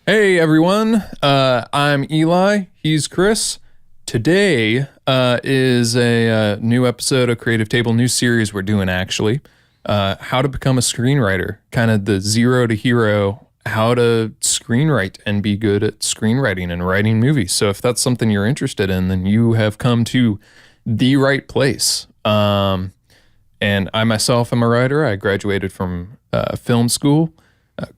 Hey everyone, I'm Eli, he's Chris. Today is a new episode of Creative Table, new series we're doing actually. How to become a screenwriter, kind of the zero to hero, how to screenwrite and be good at screenwriting and writing movies. So if that's something you're interested in, then you have come to the right place. And I myself am a writer. I graduated from film school.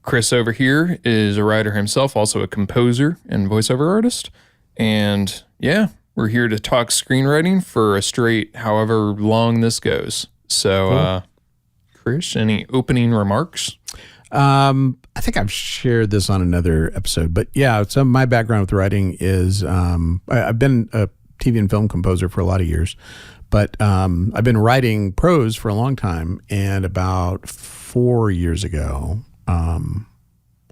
Chris over here is a writer himself, also a composer and voiceover artist. And yeah, we're here to talk screenwriting for a straight however long this goes. So, cool. Chris, any opening remarks? I think I've shared this on another episode, but yeah, some of my background with writing is I've been a TV and film composer for a lot of years, but I've been writing prose for a long time. And about 4 years ago,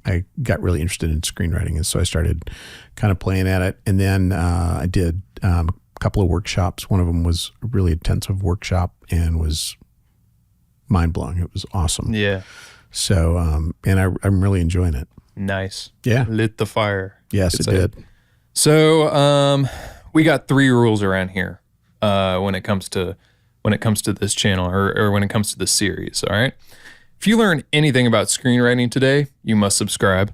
I got really interested in screenwriting, and so I started kind of playing at it. And then I did a couple of workshops. One of them was a really intensive workshop and was mind-blowing. It was awesome. Yeah. So, and I'm really enjoying it. Nice. Yeah. Lit the fire. Yes, it did. So, we got 3 rules around here when it comes to this channel or when it comes to this series. All right. If you learn anything about screenwriting today, you must subscribe.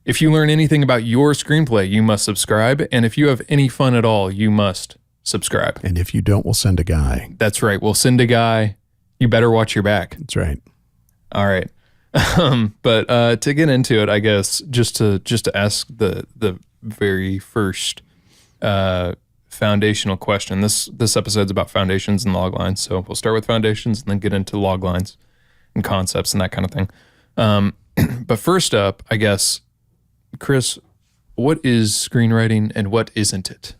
If you learn anything about your screenplay, you must subscribe. And if you have any fun at all, you must subscribe. And if you don't, we'll send a guy. That's right. We'll send a guy. You better watch your back. That's right. All right. But to get into it, I guess just to ask the very first foundational question. This episode's about foundations and loglines. So we'll start with foundations and then get into loglines and concepts and that kind of thing. But first up, I guess, Chris, what is screenwriting and what isn't it?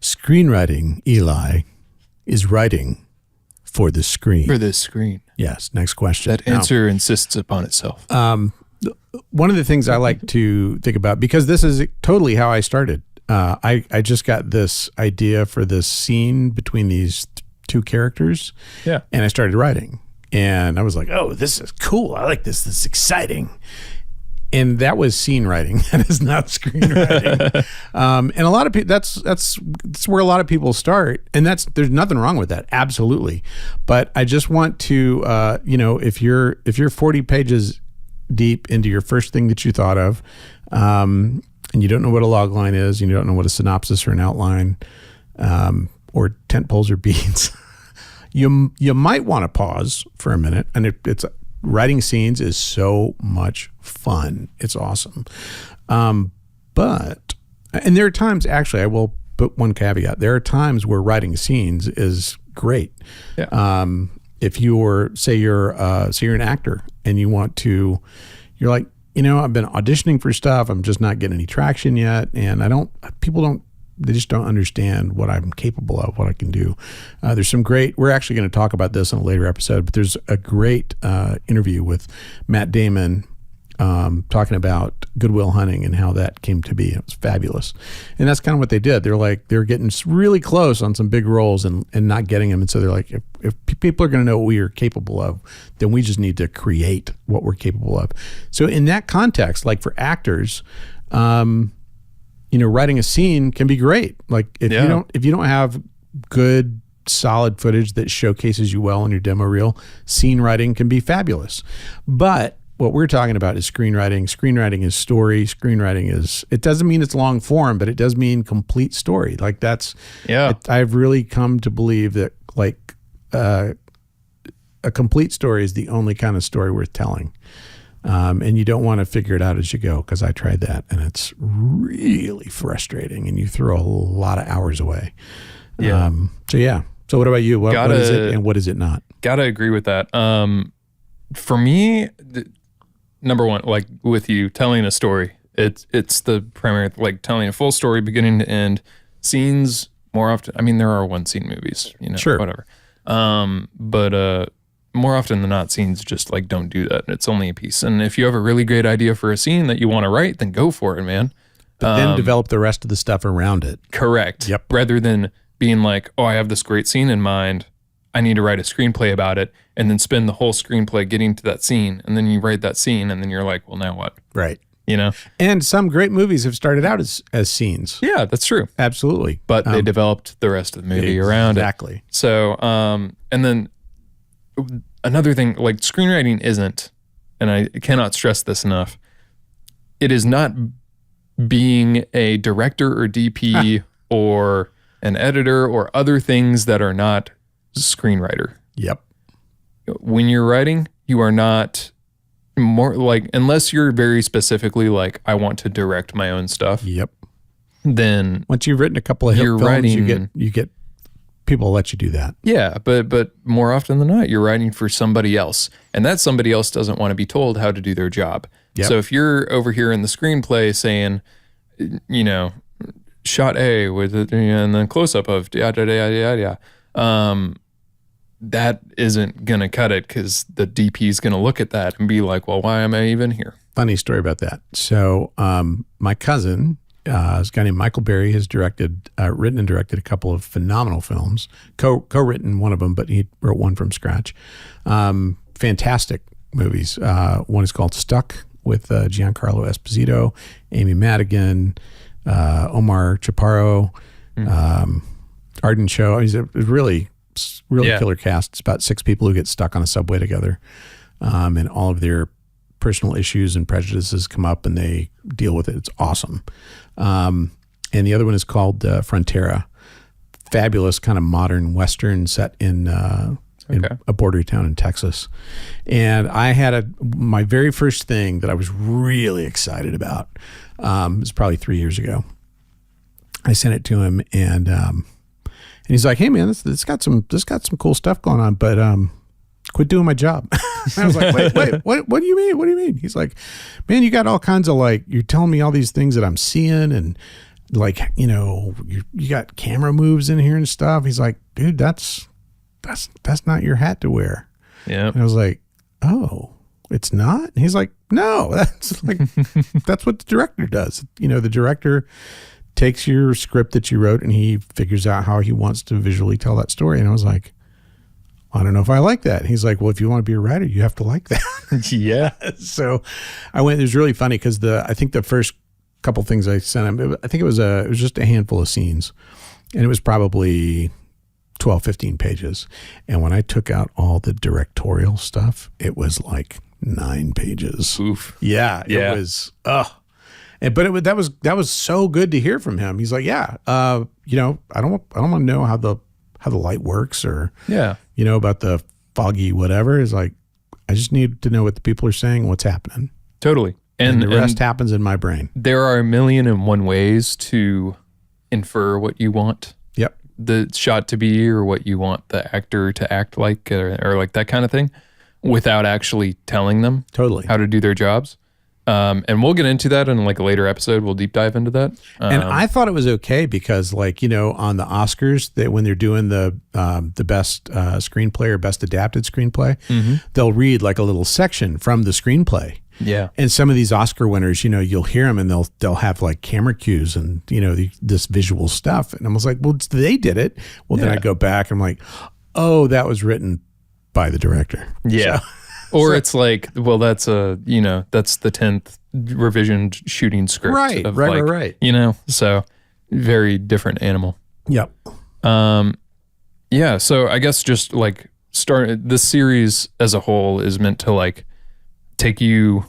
Screenwriting, Eli, is writing for the screen. For the screen. Yes. Next question. That answer insists upon itself. One of the things I like to think about, because this is totally how I started. I just got this idea for this scene between these two characters. Yeah. And I started writing. And I was like, oh, this is cool. I like this. This is exciting. And that was scene writing. That is not screenwriting. And a lot of people, that's where a lot of people start. And there's nothing wrong with that. Absolutely. But I just want to, if you're 40 pages deep into your first thing that you thought of, and you don't know what a logline is, and you don't know what a synopsis or an outline, or tent poles or beats, you might want to pause for a minute. And it's writing scenes is so much fun. It's awesome. And there are times, actually, I will put one caveat. There are times where writing scenes is great. Yeah. If you're an actor and you're like, I've been auditioning for stuff. I'm just not getting any traction yet. And they just don't understand what I'm capable of, what I can do. There's some great, we're actually going to talk about this in a later episode, but there's a great interview with Matt Damon talking about Good Will Hunting and how that came to be. It was fabulous. And that's kind of what they did. They're getting really close on some big roles and not getting them. And so they're like, if people are going to know what we are capable of, then we just need to create what we're capable of. So in that context, like for actors, writing a scene can be great. Like if you don't have good, solid footage that showcases you well in your demo reel, scene writing can be fabulous. But what we're talking about is screenwriting. Screenwriting is story. It doesn't mean it's long form, but it does mean complete story. Like I've really come to believe that a complete story is the only kind of story worth telling. And you don't want to figure it out as you go, because I tried that and it's really frustrating and you throw a lot of hours away. Yeah. So what about you? What is it and what is it not? Gotta agree with that. For me, number one, like with you telling a story, it's the primary, like telling a full story beginning to end. Scenes more often, I mean, there are one scene movies, sure, whatever. But more often than not, scenes just like don't do that. It's only a piece. And if you have a really great idea for a scene that you want to write, then go for it, man. But then develop the rest of the stuff around it. Correct. Yep. Rather than being like, oh, I have this great scene in mind. I need to write a screenplay about it, and then spend the whole screenplay getting to that scene. And then you write that scene and then you're like, well, now what? Right. you know? And some great movies have started out as scenes. Yeah, that's true. Absolutely. But they developed the rest of the movie around it. Exactly. So, and then another thing, like screenwriting isn't, and I cannot stress this enough, it is not being a director or DP or an editor or other things that are not screenwriter. Yep. When you're writing, you are not more like, unless you're very specifically like, I want to direct my own stuff. Yep. Then once you've written a couple of hit films, writing, you get people let you do that. Yeah, but more often than not, you're writing for somebody else, and that somebody else doesn't want to be told how to do their job. Yep. So if you're over here in the screenplay saying, you know, shot A with it, and then close up of yada yada yada yada, that isn't gonna cut it because the DP is gonna look at that and be like, well, why am I even here? Funny story about that. So my cousin, this guy named Michael Berry, has written and directed a couple of phenomenal films. Co-written one of them, but he wrote one from scratch. Fantastic movies. One is called Stuck with Giancarlo Esposito, Amy Madigan, Omar Chaparro, Arden Cho. He's a really killer cast. It's about 6 people who get stuck on a subway together, and all of their personal issues and prejudices come up and they deal with it. It's awesome. And the other one is called Frontera. Fabulous kind of modern Western set in a border town in Texas. And I had my very first thing that I was really excited about. It was probably 3 years ago. I sent it to him and he's like, hey man, this got some cool stuff going on, but quit doing my job. I was like, wait, what do you mean? What do you mean? He's like, man, you got all kinds of like, you're telling me all these things that I'm seeing and like, you know, you got camera moves in here and stuff. He's like, dude, that's not your hat to wear. Yeah. And I was like, oh, it's not? And he's like, no, that's like, that's what the director does. You know, the director takes your script that you wrote and he figures out how he wants to visually tell that story. And I was like, I don't know if I like that. He's like, well, if you want to be a writer, you have to like that. Yeah. So I went, it was really funny because I think the first couple things I sent him, I think it was just a handful of scenes and it was probably 12, 15 pages. And when I took out all the directorial stuff, it was like 9 pages. Oof. Yeah. It was, but that was so good to hear from him. He's like, yeah, you know, I don't want to know how the light works or, you know, about the foggy whatever. Is like, I just need to know what the people are saying, what's happening. Totally. And the rest happens in my brain. There are 1,000,001 ways to infer what you want Yep. the shot to be or what you want the actor to act like or like that kind of thing without actually telling them Totally how to do their jobs. And we'll get into that in like a later episode. We'll deep dive into that. And I thought it was okay because, like, you know, on the Oscars, when they're doing the best screenplay or best adapted screenplay, they'll read like a little section from the screenplay. Yeah. And some of these Oscar winners, you know, you'll hear them and they'll have like camera cues and, you know, this visual stuff. And I was like, well, they did it. Well, then I go back and I'm like, oh, that was written by the director. Yeah. So, or it's like, well, that's the 10th revision shooting script. Right. You know, so very different animal. Yep. Yeah. So I guess just like this series as a whole is meant to like take you,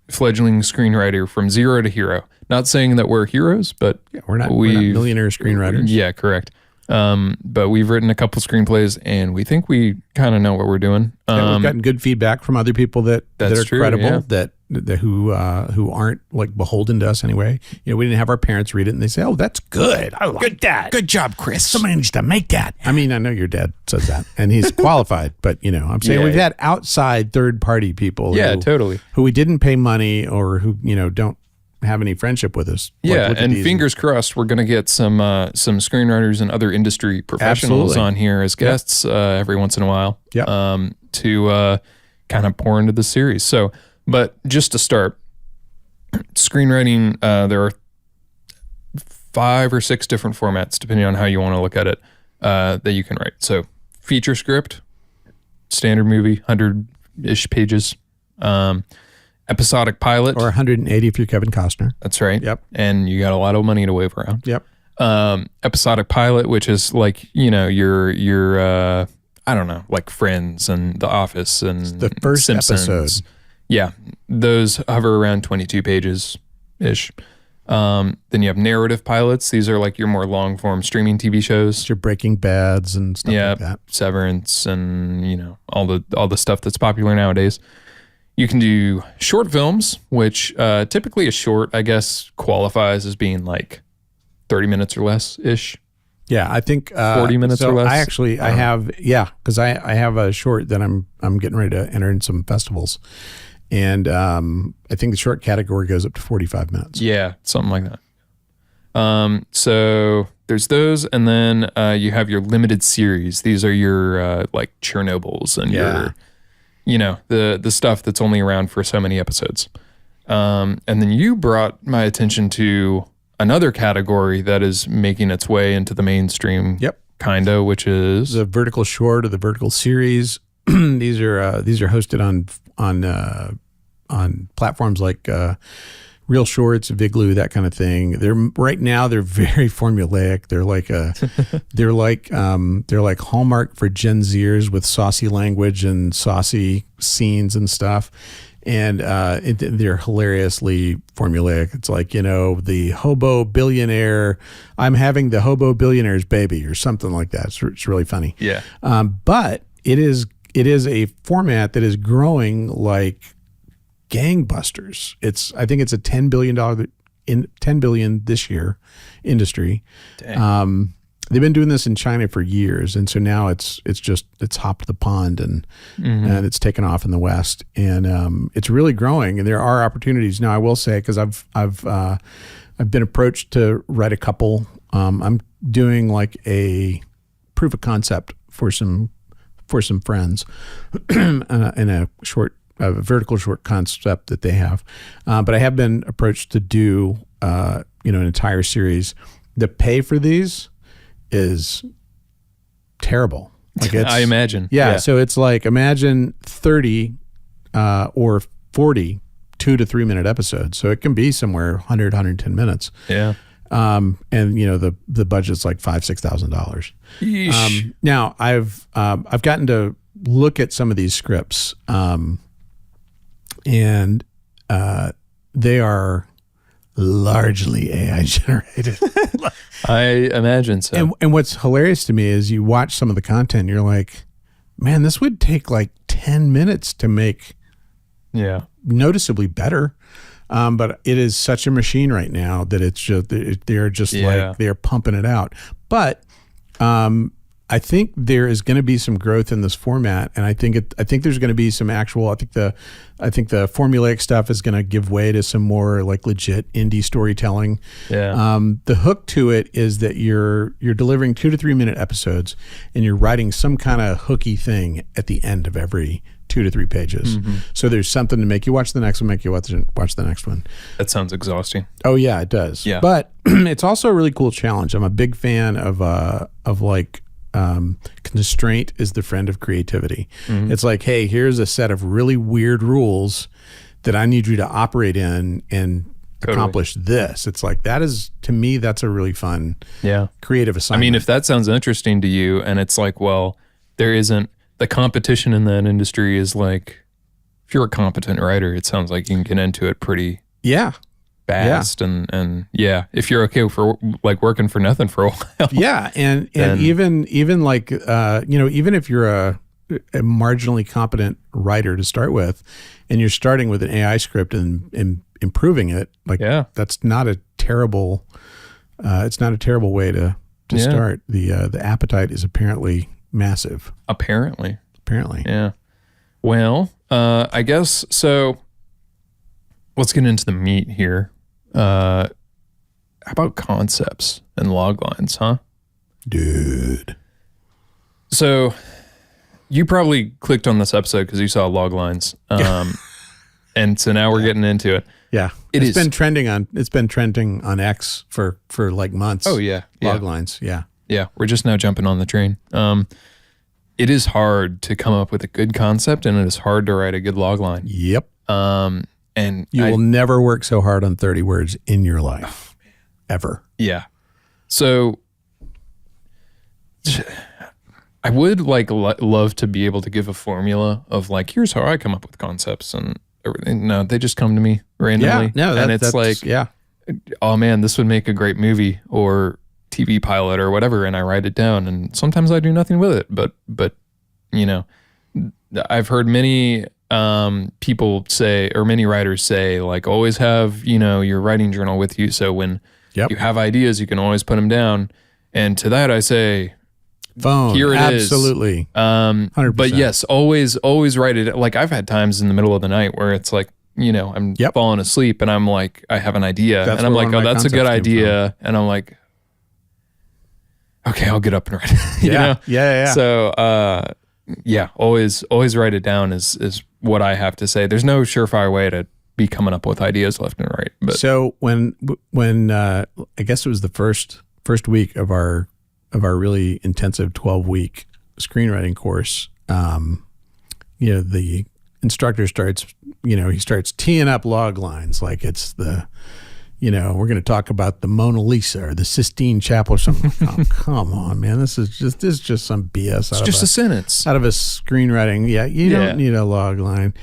fledgling screenwriter, from zero to hero. Not saying that we're heroes, but we're not millionaire screenwriters. Yeah, correct. But we've written a couple screenplays and we think we kind of know what we're doing. We've gotten good feedback from other people that are true, credible, that who aren't like beholden to us anyway. You know, we didn't have our parents read it and they say, oh, that's good. I like that. Good job, Chris. Somebody needs to make that. I mean, I know your dad says that and he's qualified, but you know, I'm saying we've had outside third party people who we didn't pay money or who, you know, don't have any friendship with us. Yeah, and fingers crossed we're going to get some screenwriters and other industry professionals on here as guests every once in a while to kind of pour into the series. So, but just to start, screenwriting, there are 5 or 6 different formats, depending on how you want to look at it, that you can write. So feature script, standard movie, 100-ish pages. episodic pilot. Or 180 if you're Kevin Costner. That's right. Yep. And you got a lot of money to wave around. Yep. Episodic pilot, which is like, your I don't know, like Friends and The Office and the first Simpsons. episode. Yeah. Those hover around 22 pages-ish. Then you have narrative pilots. These are like your more long-form streaming TV shows. It's your Breaking Bads and stuff like that. Severance and, all the stuff that's popular nowadays. You can do short films, which typically a short, I guess, qualifies as being like 30 minutes or less-ish. Yeah, I think 40 minutes or less. I have because I have a short that I'm getting ready to enter in some festivals, and I think the short category goes up to 45 minutes. Yeah, something like that. So there's those, and then you have your limited series. These are your like Chernobyls and your, the stuff that's only around for so many episodes. And then you brought my attention to another category that is making its way into the mainstream. Yep. Kinda, which is the vertical short or the vertical series. These are hosted on platforms like Real Shorts, Vigloo, that kind of thing. They're very formulaic. They're like Hallmark for Gen Zers with saucy language and saucy scenes and stuff. And they're hilariously formulaic. It's like, the hobo billionaire, I'm having the hobo billionaire's baby or something like that. It's really funny. Yeah. But it is a format that is growing like gangbusters. I think it's a $10 billion this year industry. Dang. They've been doing this in China for years, and so now it's hopped the pond and it's taken off in the West, and it's really growing. And there are opportunities now. I will say, because I've been approached to write a couple. I'm doing like a proof of concept for some friends in a vertical short concept that they have. But I have been approached to do an entire series. The pay for these is terrible. Like I imagine. Yeah. So it's like, imagine 30 or 40 2 to 3 minute episodes. So it can be somewhere 100, 110 minutes. Yeah. And the budget's like $5,000-$6,000. Now I've gotten to look at some of these scripts, and they are largely AI generated. I imagine so. And what's hilarious to me is you watch some of the content and you're like, man, this would take like 10 minutes to make noticeably better. But it is such a machine right now that it's just, they're just like, they're pumping it out. But I think there is going to be some growth in this format, and I think there's going to be some actual. I think the formulaic stuff is going to give way to some more like legit indie storytelling. Yeah. The hook to it is that you're delivering 2 to 3 minute episodes, and you're writing some kind of hooky thing at the end of every 2 to 3 pages. Mm-hmm. So there's something to make you watch the next one, make you watch the next one. That sounds exhausting. Oh yeah, it does. Yeah. But it's also a really cool challenge. I'm a big fan of constraint is the friend of creativity. Mm-hmm. It's like, hey, here's a set of really weird rules that I need you to operate in and accomplish this. It's like, that is, to me, that's a really fun, creative assignment. I mean, if that sounds interesting to you, and it's like, well, there isn't, the competition in that industry is like, if you're a competent writer, it sounds like you can get into it pretty fast. And if you're okay for like working for nothing for a while. Yeah. And even like, even if you're a marginally competent writer to start with, and you're starting with an AI script and improving it, like that's not a terrible, it's not a terrible way to start. The appetite is apparently massive. Apparently. Yeah. Well, I guess, so let's get into the meat here. How about concepts and loglines, huh? Dude. So you probably clicked on this episode because you saw loglines. And so now we're getting into it. Yeah. It's been trending on X for like months. Oh yeah. Loglines. Yeah. Yeah. We're just now jumping on the train. It is hard to come up with a good concept, and it is hard to write a good logline. Yep. And You will never work so hard on 30 words in your life, ever. Yeah. So I would like love to be able to give a formula of like, here's how I come up with concepts and everything. No, they just come to me randomly. Yeah, no, and it's like, oh man, this would make a great movie or TV pilot or whatever. And I write it down and sometimes I do nothing with it. But you know, I've heard many people say, or many writers say, like, always have, you know, your writing journal with you. So when you have ideas, you can always put them down. And to that I say, phone, here it is. Absolutely. 100%. But yes, always write it. Like I've had times in the middle of the night where it's like, you know, I'm falling asleep and I'm like, I have an idea and I'm like, oh, that's a good idea. And I'm like, okay, I'll get up and write it. you know? Yeah. So, always write it down is what I have to say. There's no surefire way to be coming up with ideas left and right. But so when I guess it was the first week of our really intensive 12-week screenwriting course, you know, the instructor starts teeing up log lines like it's the, you know, we're going to talk about the Mona Lisa or the Sistine Chapel or something. Oh, come on, man. This is just some BS. It's just a sentence. Out of a screenwriting. Yeah, you don't need a log line.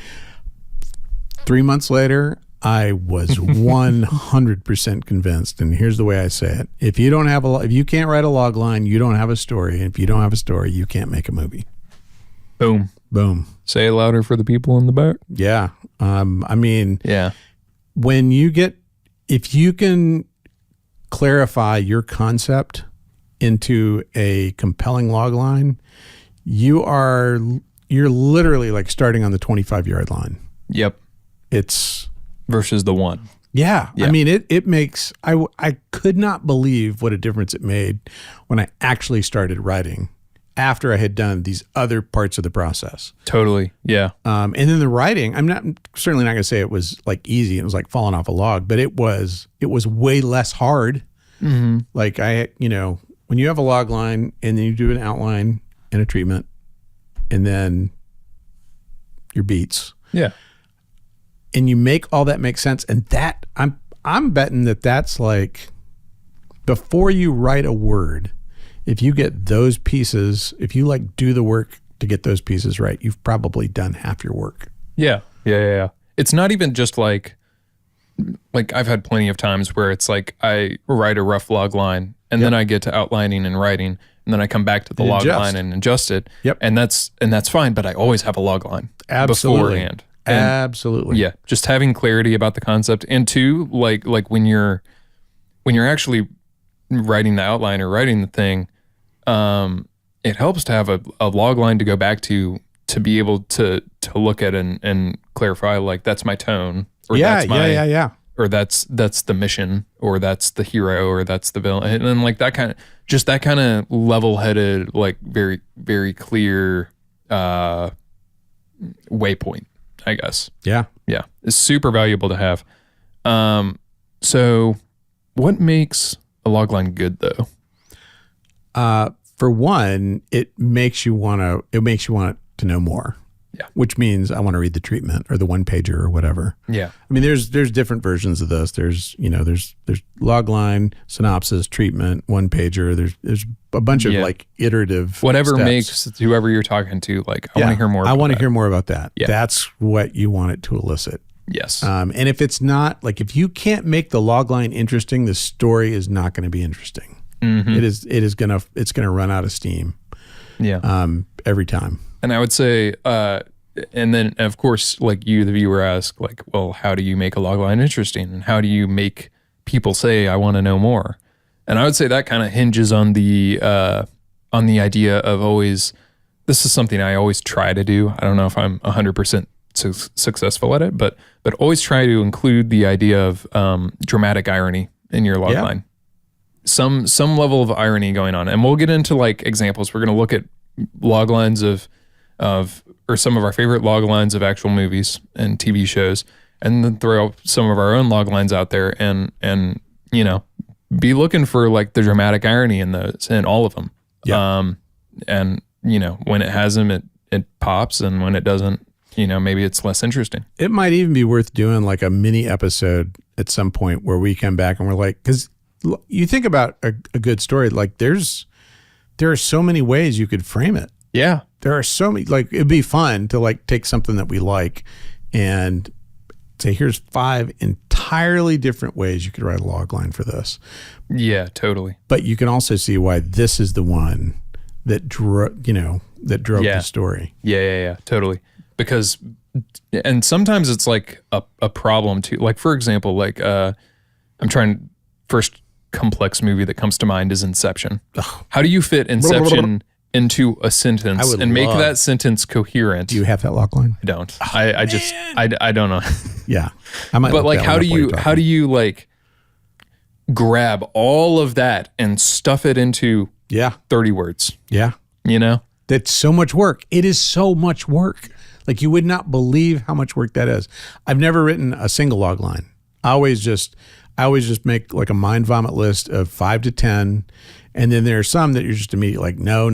3 months later, I was 100% convinced. And here's the way I say it. If you can't write a log line, you don't have a story. And if you don't have a story, you can't make a movie. Boom. Say it louder for the people in the back. Yeah. I mean, when if you can clarify your concept into a compelling log line, you're literally like starting on the 25-yard line. Yep. It's versus the one. Yeah. I mean, it makes, I could not believe what a difference it made when I actually started writing after I had done these other parts of the process. Totally. Yeah. And then the writing, I'm certainly not going to say it was like easy. It was like falling off a log, but it was way less hard. Mm-hmm. Like when you have a log line and then you do an outline and a treatment and then your beats. Yeah. And you make all that make sense. And that I'm betting that's like before you write a word, if you get those pieces, if you like do the work to get those pieces right, you've probably done half your work. Yeah. It's not even just like I've had plenty of times where it's like I write a rough log line and then I get to outlining and writing and then I come back to the log line and adjust it. Yep. And that's fine, but I always have a log line beforehand. And absolutely. Yeah. Just having clarity about the concept. And two, like when you're actually writing the outline or writing the thing, it helps to have a log line to go back to be able to look at and clarify, like, that's my tone, or that's my, or that's the mission, or that's the hero, or that's the villain. And then like that kind of level-headed, like very, very clear, waypoint, I guess. Yeah. It's super valuable to have. So what makes a logline good though? For one, it makes you want to know more. Yeah. Which means I want to read the treatment or the one pager or whatever. Yeah. I mean, there's different versions of this. There's logline, synopsis, treatment, one pager. There's a bunch of like iterative whatever steps. Makes whoever you're talking to, like, I want to hear more. I want to hear more about that. Yeah. That's what you want it to elicit. Yes. And if it's not, like, if you can't make the logline interesting, the story is not going to be interesting. Mm-hmm. It's gonna run out of steam. Yeah. Every time. And I would say, and then of course, like you, the viewer, ask, like, well, how do you make a logline interesting, and how do you make people say, I want to know more? And I would say that kind of hinges on the idea of always. This is something I always try to do. I don't know if I'm 100% successful at it, but always try to include the idea of dramatic irony in your logline. Yeah. Some level of irony going on. And we'll get into like examples. We're going to look at log lines of or some of our favorite log lines of actual movies and TV shows, and then throw some of our own log lines out there and be looking for like the dramatic irony in those, in all of them. Yeah. And when it has them, it pops, and when it doesn't, maybe it's less interesting. It might even be worth doing like a mini episode at some point where we come back and we're like, because you think about a good story, like there are so many ways you could frame it. Yeah. There are so many, like it'd be fun to like take something that we like and say, here's 5 entirely different ways you could write a log line for this. Yeah, totally. But you can also see why this is the one that drove the story. Yeah, totally. Because, and sometimes it's like a problem too. Like, for example, like first complex movie that comes to mind is Inception. How do you fit Inception into a sentence and make that sentence coherent? Do you have that log line? I don't. I don't know. Yeah. I might. But like, how do you like grab all of that and stuff it into 30 words? Yeah. That's so much work. It is so much work. Like you would not believe how much work that is. I've never written a single log line. I always just make like a mind vomit list of 5 to 10. And then there are some that you're just immediately like, no,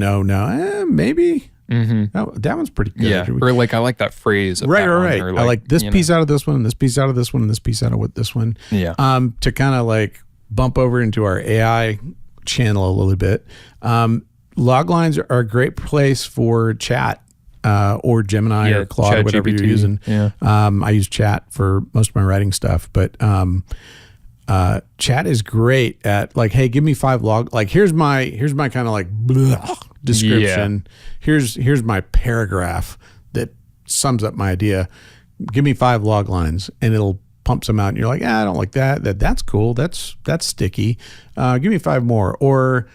maybe. Mm-hmm. That one's pretty good. Yeah. Or like, I like that phrase. Right. Like, I like this piece out of this one, and this piece out of this one, and this piece out of this one. Yeah. To kind of like bump over into our AI channel a little bit. Log lines are a great place for chat. Or Gemini or Claude, or whatever you're using. Yeah. I use chat for most of my writing stuff, but chat is great at like, hey, give me 5 log. Like here's my kind of like description. Yeah. Here's my paragraph that sums up my idea. Give me 5 log lines, and it'll pump some out. And you're like, I don't like that. That's cool. That's sticky. Give me 5 more, or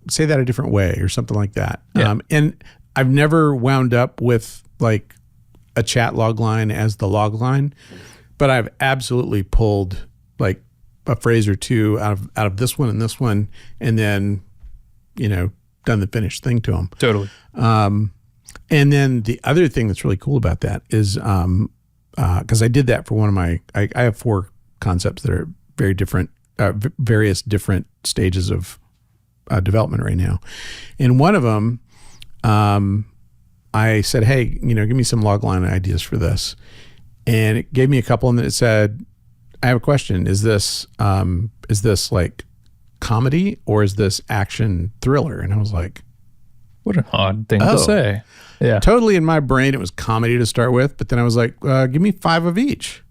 say that a different way or something like that. Yeah. And I've never wound up with like a chat log line as the log line, but I've absolutely pulled like a phrase or two out of this one and this one, and then, done the finished thing to them. Totally. And then the other thing that's really cool about that is, cause I did that for one of my, I have 4 concepts that are very different, various different stages of development right now. And one of them, I said, hey, give me some logline ideas for this. And it gave me a couple, and then it said, I have a question. Is this like comedy, or is this action thriller? And I was like, what an odd thing to say. Yeah. Totally in my brain, it was comedy to start with, but then I was like, give me 5 of each.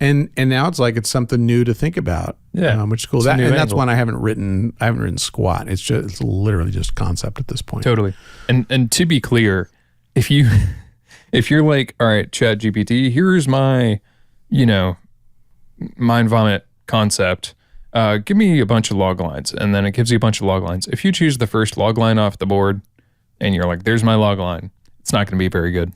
And now it's like it's something new to think about, which is cool. That's one I haven't written squat. It's literally just concept at this point. Totally. And to be clear, if you're like, all right, ChatGPT, here's my, mind vomit concept. Give me a bunch of log lines, and then it gives you a bunch of log lines. If you choose the first log line off the board, and you're like, there's my log line, it's not going to be very good.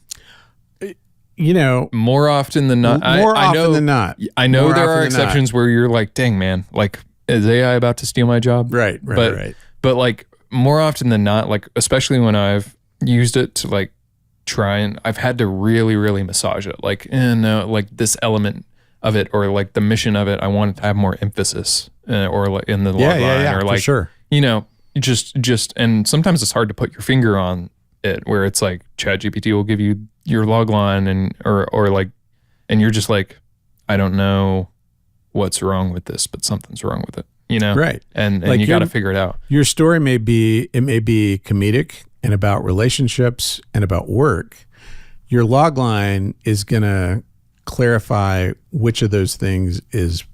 More often than not. I know there are exceptions where you're like, dang, man, like, is AI about to steal my job? Right. But like more often than not, like, especially when I've used it to like try and I've had to really, really massage it. Like, no, like this element of it, or like the mission of it, I want it to have more emphasis or like in the log line, or like, for sure. Just, and sometimes it's hard to put your finger on it, where it's like ChatGPT will give you your log line and you're just like, I don't know what's wrong with this, but something's wrong with it, right? And like you got to figure it out. Your story may be comedic and about relationships and about work. Your log line is gonna clarify which of those things is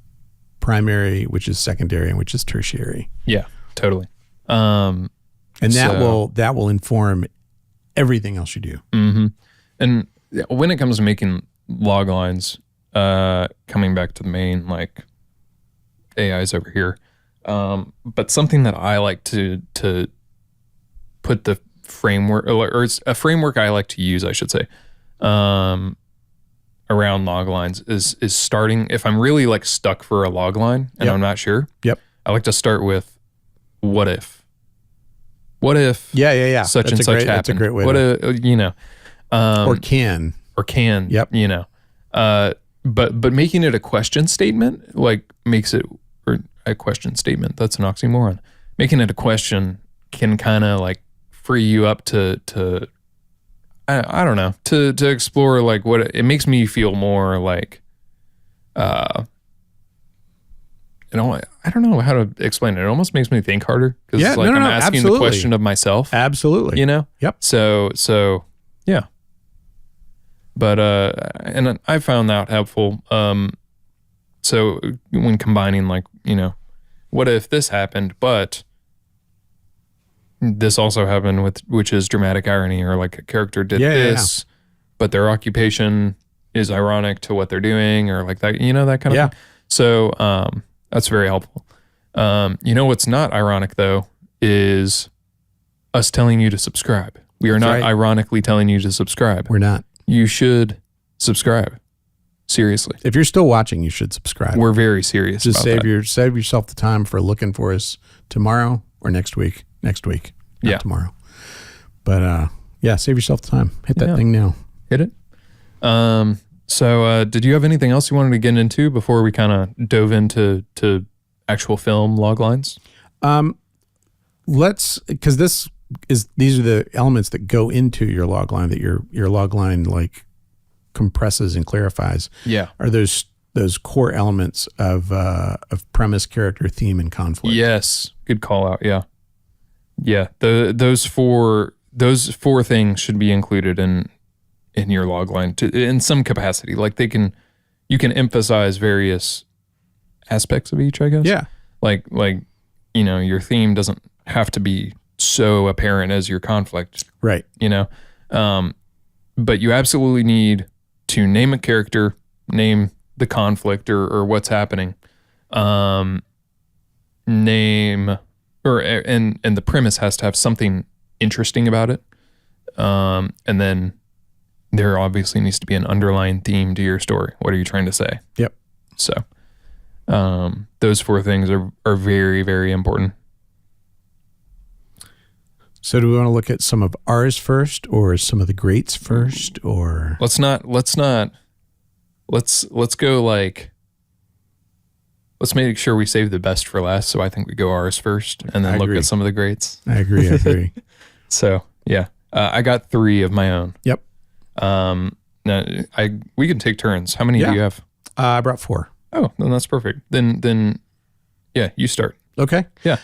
primary, which is secondary, and which is tertiary. Yeah, totally. And that will inform everything else you do. Mm-hmm. And when it comes to making log lines, coming back to the main, like AI's over here, but something that I like to put the framework, or it's a framework I like to use, I should say, around log lines is starting, if I'm really like stuck for a log line and I'm not sure. Yep. I like to start with what if. What if such and such happened? That's a great way. Or can. Yep. But making it a question statement, like makes it, or a question statement, that's an oxymoron. Making it a question can kind of like free you up to I don't know, to explore like what it makes me feel more like, I don't know how to explain it. It almost makes me think harder because it's like I'm asking absolutely. the question of myself. Absolutely. You know? Yep. So yeah. But and I found that helpful. So when combining like, what if this happened, but this also happened which is dramatic irony, or like a character did this, but their occupation is ironic to what they're doing, or like that, that kind of thing. So that's very helpful. What's not ironic though is us telling you to subscribe. We are not ironically telling you to subscribe. We're not. You should subscribe. Seriously. If you're still watching, you should subscribe. We're very serious. Just about save yourself the time for looking for us tomorrow or next week. Next week, not tomorrow. But save yourself the time. Hit that thing now. Hit it. So did you have anything else you wanted to get into before we kind of dove into actual film loglines? Because these are the elements that go into your logline that your logline like compresses and clarifies. Yeah. Are those core elements of premise, character, theme, and conflict? Yes. Good call out. Yeah. Yeah. Those four things should be included in your logline in some capacity. Like you can emphasize various aspects of each, I guess. Yeah. Like your theme doesn't have to be so apparent as your conflict. Right. But you absolutely need to name a character, name the conflict or what's happening. Name and the premise has to have something interesting about it. And then there obviously needs to be an underlying theme to your story. What are you trying to say? Yep. So those four things are very, very important. So do we want to look at some of ours first, or some of the greats first, or let's go like, let's make sure we save the best for last. So I think we go ours first and then look at some of the greats. I agree. So yeah, I got 3 of my own. Yep. Now we can take turns. How many do you have? I brought 4. Oh, then that's perfect. Then yeah, you start. Okay. Yeah.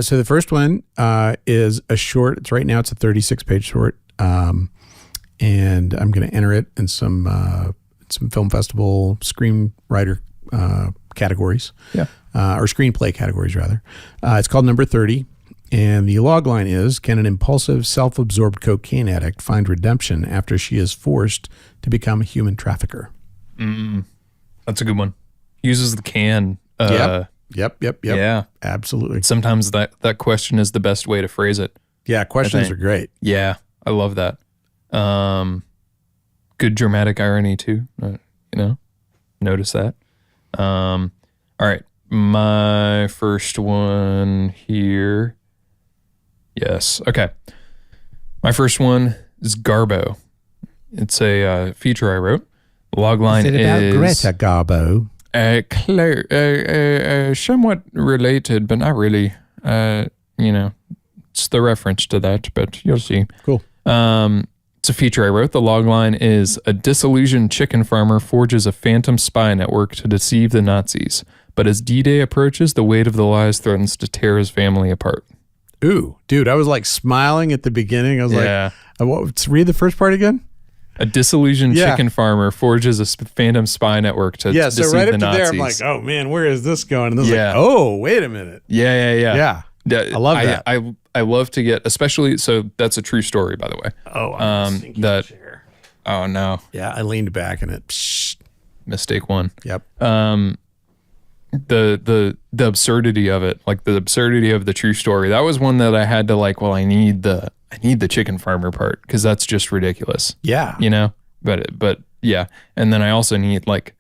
So the first one is a short. It's right now. It's a 36-page short, and I'm going to enter it in some film festival screenwriter categories. Yeah. Or screenplay categories rather. It's called Number 30, and the logline is: Can an impulsive, self-absorbed cocaine addict find redemption after she is forced to become a human trafficker? That's a good one. Uses the can. Yep. Yeah. Absolutely. Sometimes that question is the best way to phrase it. Yeah, questions are great. Yeah, I love that. Good dramatic irony too. Notice that. All right, my first one here. Yes. Okay. My first one is Garbo. It's a feature I wrote. The logline Is it about is Greta Garbo? Somewhat related, but not really. It's the reference to that, but you'll see. Cool. It's a feature I wrote. The logline is: a disillusioned chicken farmer forges a phantom spy network to deceive the Nazis. But as D-Day approaches, the weight of the lies threatens to tear his family apart. Ooh, dude, I was like smiling at the beginning. I was like, read the first part again. A disillusioned chicken farmer forges a phantom spy network to deceive so right the up to Nazis. there, I'm like, oh man, where is this going? And this is like, oh, wait a minute. Yeah. I love that. I love to get, especially, so that's a true story, by the way. Oh, I'm sinking the chair. Oh no. Yeah, I leaned back and it. Mistake one. Yep. The absurdity of it, like the absurdity of the true story. That was one that I had to like. Well, I need the chicken farmer part because that's just ridiculous. Yeah. But yeah, and then I also need like,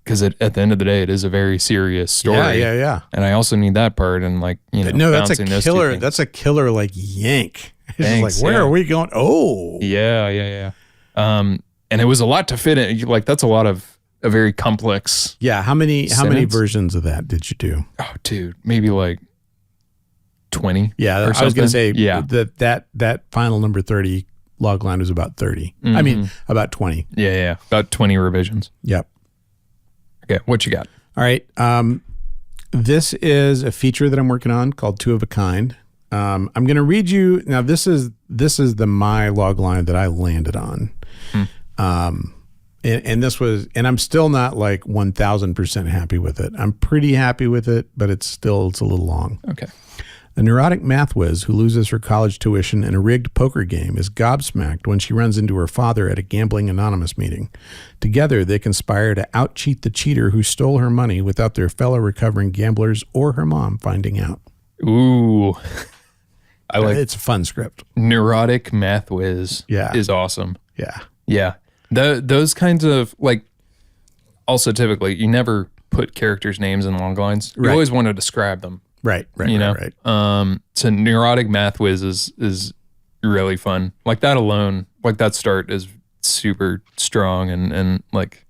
because at the end of the day, it is a very serious story. Yeah. And I also need that part and like no, that's a killer. That's a killer like yank. It's like, where are we going? Oh. Yeah. And it was a lot to fit in. Like that's a very complex. Yeah. How many versions of that did you do? Oh, dude, maybe like 20. Yeah, I was going to say that final number 30 Logline was about 30. I mean, about 20. Yeah. About 20 revisions. Yep. Okay, what you got? All right. This is a feature that I'm working on called Two of a Kind. I'm going to read you. Now, this is the my logline that I landed on. And this was, and I'm still not like 1,000% happy with it. I'm pretty happy with it, but it's a little long. Okay. A neurotic math whiz who loses her college tuition in a rigged poker game is gobsmacked when she runs into her father at a Gambling Anonymous meeting. Together, they conspire to out-cheat the cheater who stole her money without their fellow recovering gamblers or her mom finding out. Ooh. I like It's a fun script. Neurotic math whiz is awesome. Yeah. Yeah. Those kinds of, like, also typically, you never put characters' names in long lines. You always want to describe them. Right. So neurotic math whiz is really fun. Like that alone, like that start is super strong and like,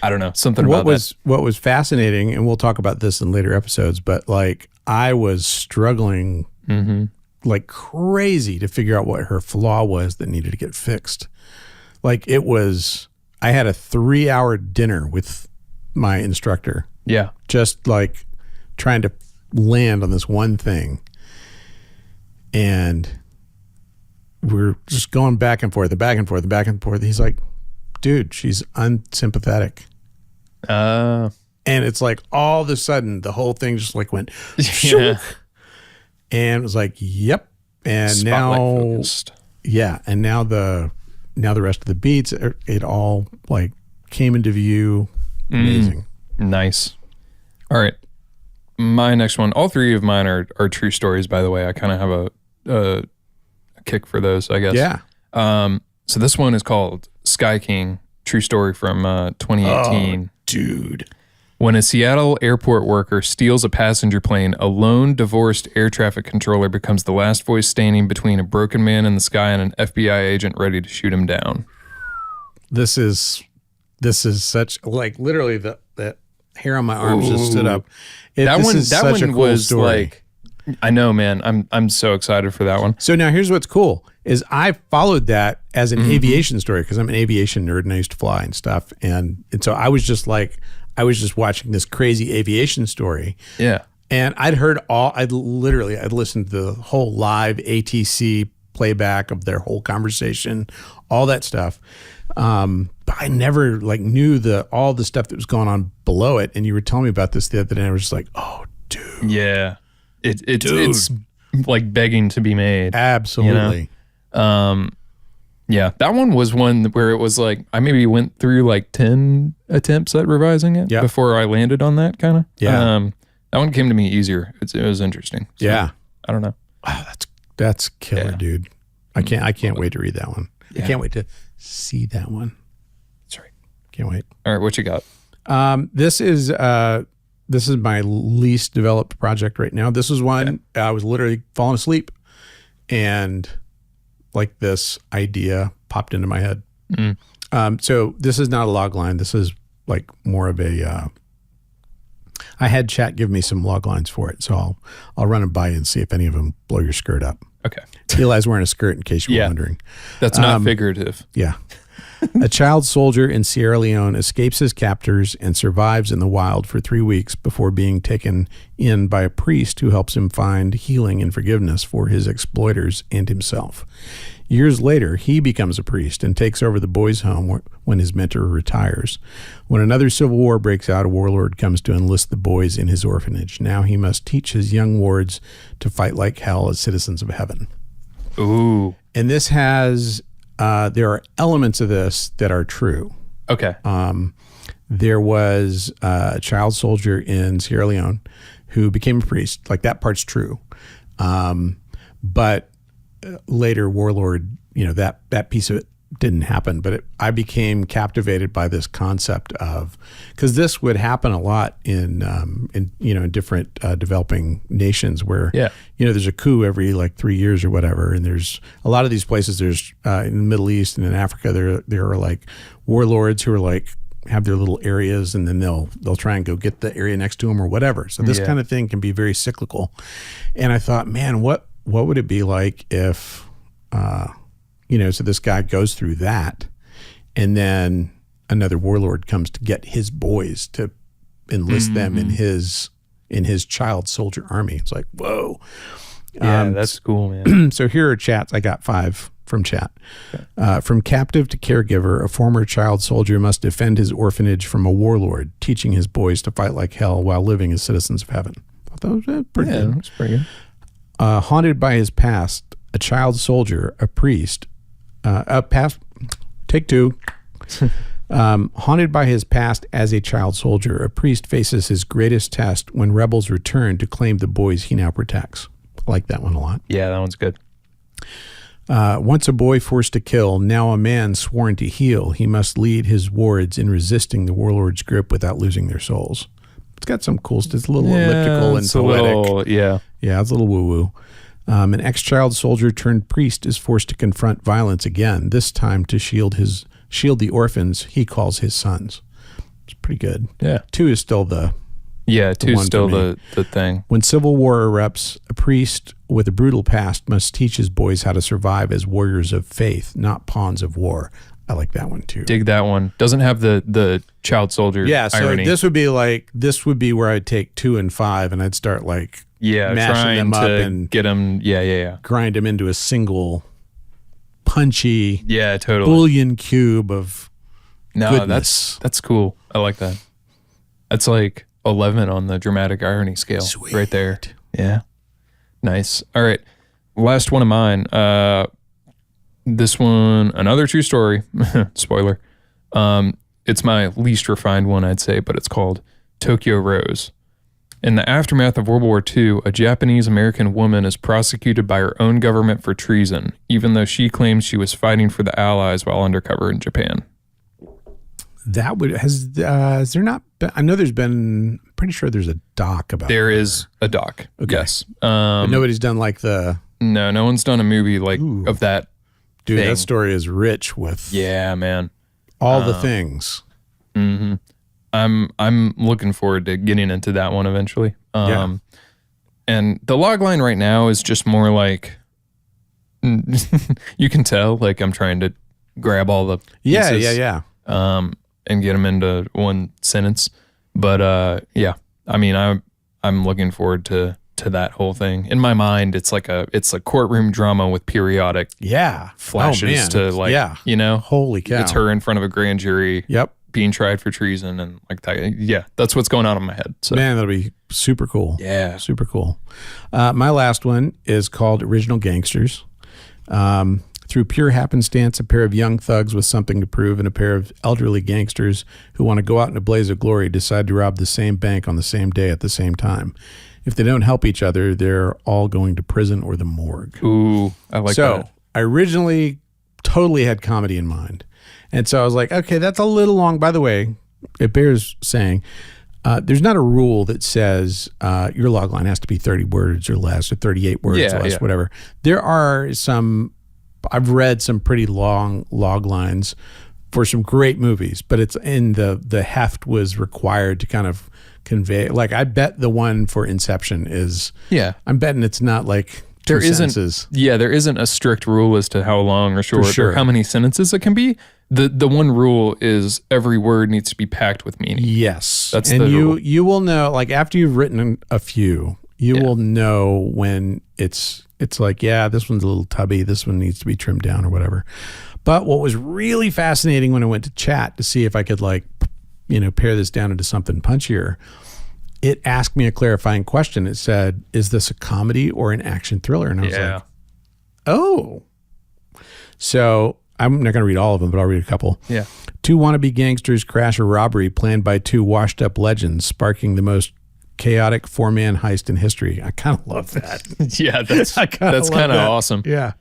I don't know, something about that. What was fascinating, and we'll talk about this in later episodes, but like I was struggling like crazy to figure out what her flaw was that needed to get fixed. Like I had a 3-hour dinner with my instructor. Yeah. Just like trying to land on this one thing, and we're just going back and forth. He's like, dude, she's unsympathetic. And it's like all of a sudden the whole thing just like went and it was like, yep. And Spotlight focused. And now the rest of the beats, it all like came into view. Amazing. Nice. All right. My next one, all three of mine are true stories, by the way. I kind of have a kick for those, I guess. Yeah. So this one is called Sky King, true story from 2018. Oh, dude. When a Seattle airport worker steals a passenger plane, a lone divorced air traffic controller becomes the last voice standing between a broken man in the sky and an FBI agent ready to shoot him down. This is such, like, literally that hair on my arms just stood up. That one was like, I know, man. I'm so excited for that one. So now here's what's cool is I followed that as an aviation story because I'm an aviation nerd and I used to fly and stuff. And so I was just watching this crazy aviation story. Yeah. And I'd listened to the whole live ATC playback of their whole conversation, all that stuff. But I never like knew all the stuff that was going on below it. And you were telling me about this the other day. And I was just like, oh, dude. Yeah. It's like begging to be made. Absolutely. You know? Yeah. That one was one where it was like, I maybe went through like 10 attempts at revising it before I landed on that kind of. Yeah. That one came to me easier. It was interesting. So, yeah. I don't know. Wow, that's killer, dude. I can't wait to read that one. Yeah. I can't wait to see that one. That's right. Can't wait. All right, what you got? This is my least developed project right now. This is one I was literally falling asleep, and like this idea popped into my head. So this is not a log line. This is like more of a. I had chat give me some log lines for it, so I'll run them by you and see if any of them blow your skirt up. Okay. Eli's wearing a skirt in case you were wondering. That's not figurative. Yeah. A child soldier in Sierra Leone escapes his captors and survives in the wild for 3 weeks before being taken in by a priest who helps him find healing and forgiveness for his exploiters and himself. Years later, he becomes a priest and takes over the boys' home when his mentor retires. When another civil war breaks out, a warlord comes to enlist the boys in his orphanage. Now he must teach his young wards to fight like hell as citizens of heaven. Ooh. And this has, there are elements of this that are true. Okay. There was a child soldier in Sierra Leone who became a priest. Like that part's true. But later warlord, that piece of it didn't happen, but I became captivated by this concept of, because this would happen a lot in different developing nations where there's a coup every like 3 years or whatever, and there's a lot of these places. There's in the Middle East and in Africa there are like warlords who are like have their little areas, and then they'll try and go get the area next to them or whatever. So this kind of thing can be very cyclical. And I thought, man, what would it be like if so this guy goes through that, and then another warlord comes to get his boys to enlist them in his child soldier army. It's like, whoa. Yeah, that's cool, man. So here are chats. I got 5 from chat. From captive to caregiver, a former child soldier must defend his orphanage from a warlord, teaching his boys to fight like hell while living as citizens of heaven. I thought that was pretty good. That's pretty good. Haunted by his past, a child soldier, a priest, take 2. Haunted by his past as a child soldier, a priest faces his greatest test when rebels return to claim the boys he now protects. I like that one a lot. Yeah, that one's good. Once a boy forced to kill, now a man sworn to heal. He must lead his wards in resisting the warlord's grip without losing their souls. It's got some cool stuff. It's a little elliptical and poetic. Yeah, it's a little woo-woo. An ex-child soldier turned priest is forced to confront violence again, this time to shield the orphans he calls his sons. It's pretty good. Yeah. 2 is still the 2 is still the thing. When civil war erupts, a priest with a brutal past must teach his boys how to survive as warriors of faith, not pawns of war. I like that one too. Dig that one. Doesn't have the child soldier irony. This would be where I'd take 2 and 5 and I'd start mashing trying them up to and get them grind them into a single punchy totally bullion cube of goodness. That's cool. I like that. That's like 11 on the dramatic irony scale. Sweet. Right there. Yeah. Nice. All right. Last one of mine. This one, another true story. Spoiler. It's my least refined one, I'd say, but it's called Tokyo Rose. In the aftermath of World War II, a Japanese-American woman is prosecuted by her own government for treason, even though she claims she was fighting for the Allies while undercover in Japan. Has there not been, I know there's been, I'm pretty sure there's a doc about There is a doc, okay. Yes. But nobody's done No one's done a movie of that Dude, thing. that story is rich with man. all the things. Mm-hmm. I'm looking forward to getting into that one eventually. And the logline right now is just more like, you can tell, like I'm trying to grab all the pieces. And get them into one sentence. But I mean, I'm looking forward to that whole thing. In my mind, it's a courtroom drama with periodic flashes holy cow. It's her in front of a grand jury. Yep. Being tried for treason and like that. Yeah, that's what's going on in my head. So. Man, that'll be super cool. Yeah. Super cool. My last one is called Original Gangsters. Through pure happenstance, a pair of young thugs with something to prove and a pair of elderly gangsters who want to go out in a blaze of glory decide to rob the same bank on the same day at the same time. If they don't help each other, they're all going to prison or the morgue. Ooh, I like that. So I originally totally had comedy in mind. And so I was like, okay, that's a little long. By the way, it bears saying, there's not a rule that says your logline has to be 30 words or less or 38 words or less, whatever. There are I've read some pretty long log lines for some great movies, but it's in the heft was required to kind of convey. Like I bet the one for Inception is. Yeah, I'm betting it's not like two sentences. There isn't a strict rule as to how long or short or how many sentences it can be. The one rule is every word needs to be packed with meaning. Yes, that's the rule. You will know, like after you've written a few, you will know when it's like, this one's a little tubby. This one needs to be trimmed down or whatever. But what was really fascinating when I went to chat to see if I could pare this down into something punchier, it asked me a clarifying question. It said, is this a comedy or an action thriller? And I was like, oh. So I'm not going to read all of them, but I'll read a couple. Yeah. 2 wannabe gangsters crash a robbery planned by 2 washed up legends, sparking the most chaotic 4-man heist in history. I kind of love that. That's kind of awesome. Yeah.